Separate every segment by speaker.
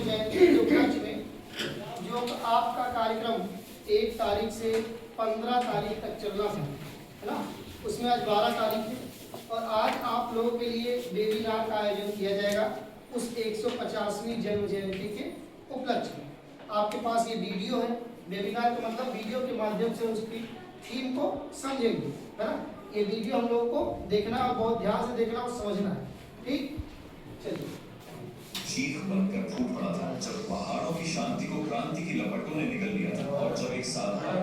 Speaker 1: जयंती के उपलक्ष्य में जो आपका कार्यक्रम 1 तारीख से 15 तारीख तक चलना है ना, उसमें आज 12 तारीख है और आज आप लोगों के लिए वेबिनार का आयोजन किया जाएगा उस 150वीं जन्म जयंती के उपलक्ष्य में। आपके पास ये वीडियो है, वेबिनार का मतलब वीडियो के माध्यम से उसकी थीम को समझेंगे, है ना। ये वीडियो हम लोगों को देखना और बहुत ध्यान से देखना और समझना है, ठीक। चलिए।
Speaker 2: चीख बनकर फूट पड़ा था जब पहाड़ों की शांति को क्रांति की लपटों ने निगल लिया था और जब एक साधारण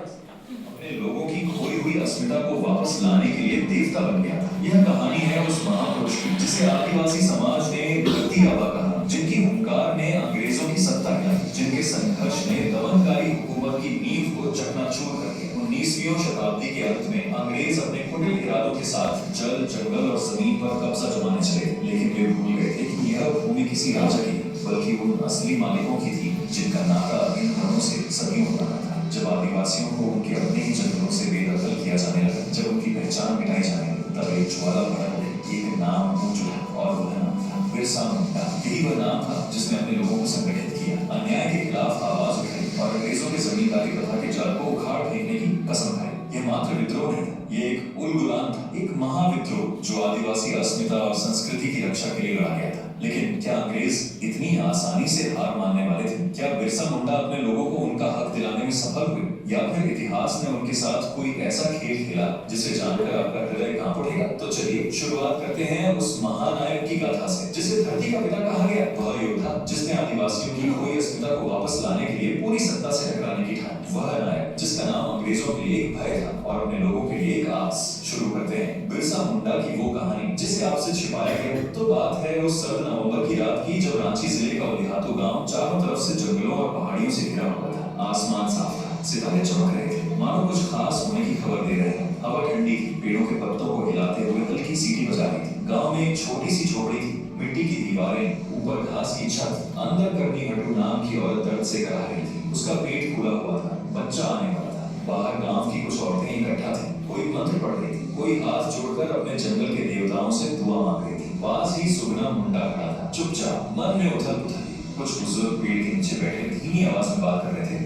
Speaker 2: अपने लोगों की खोई हुई अस्मिता को वापस लाने के लिए देवता बन गया था। यह कहानी है उस महापुरुष की जिसे आदिवासी समाज ने धरती आबा कहा, जिनकी हुंकार ने अंग्रेजों की सत्ता हिलाई, जिनके संघर्ष ने दमनकारी हुकूमत की नींव को चकनाचूर करके 19वीं शताब्दी के अंत में अंग्रेज अपने कुटिल इरादों के साथ जल, जंगल और जमीन पर कब्जा जमाने चले। लेकिन वे भूल गए थे कि यह भूमि किसी राजा की बल्कि उन असली मालिकों की थी जिनका नाता इन घरों से सदियों पुराना था। जब आदिवासियों को उनके अपने ही जंगलों से बेदखल किया जाने लगा, जब उनकी पहचान मिटाई जाने लगी, तब एक ज्वाला भड़क उठी, एक नाम गूंज उठा और वह नाम था बिरसा मुंडा। यही वह नाम था जिसने अपने लोगों को संगठित किया, अन्याय के खिलाफ आवाज उठाई और अंग्रेजों के जमींदारी प्रथा के जाल को उखाड़ फेंकने की कसम खाई। यह मात्र विद्रोह नहीं था, ये एक उलगुलान था, एक महाविद्रोह जो आदिवासी अस्मिता और संस्कृति की रक्षा के लिए लड़ा गया था। लेकिन क्या अंग्रेज इतनी आसानी से हार मानने वाले थे? क्या बिरसा मुंडा अपने लोगों को उनका हक दिलाने में सफल हुए, या फिर इतिहास ने उनके साथ कोई ऐसा खेल खेला जिसे जानकर आपका हृदय कांप उठेगा? तो चलिए शुरुआत करते हैं उस महानायक की गाथा से जिसे धरती का पिता कहा गया। वह योद्धा जिसने आदिवासियों की खोई अस्मिता को वापस लाने के लिए पूरी सत्ता से टकराने की ठानी। वह नायक जिसका नाम अंग्रेजों के लिए एक भय था और अपने लोगों के लिए एक आस। शुरू करते हैं बिरसा मुंडा की वो कहानी जिसे आपसे छिपाया गया। तो बात है उस 7 नवंबर की रात की जब रांची जिले का उलिहातू गांव चारों तरफ से जंगलों और पहाड़ियों से घिरा हुआ था। आसमान साफ था, सितारे चमक रहे थे, मानो कुछ खास होने की खबर दे रहे हैं। हवा ठंडी थी, पेड़ों के पत्तों को हिलाते हुए हल्की सीटी बजा रही थी। गांव में एक छोटी सी झोपड़ी थी, मिट्टी की दीवारें, ऊपर घास की छत। अंदर करनी हटू नाम की औरत दर्द से करा रही थी। उसका पेट फूला हुआ था, बच्चा आने वाला था। बाहर गांव की कुछ औरतें इकट्ठा थी, कोई मंत्र पढ़ रही थी, कोई हाथ जोड़कर अपने जंगल के देवताओं से दुआ मांग रही थी। पास ही सुगना मुंडा खड़ा था, चुपचाप, मन में उथल पुथल। कुछ बुजुर्ग पेड़ के नीचे बैठे धीमी आवाज में बात कर रहे थे।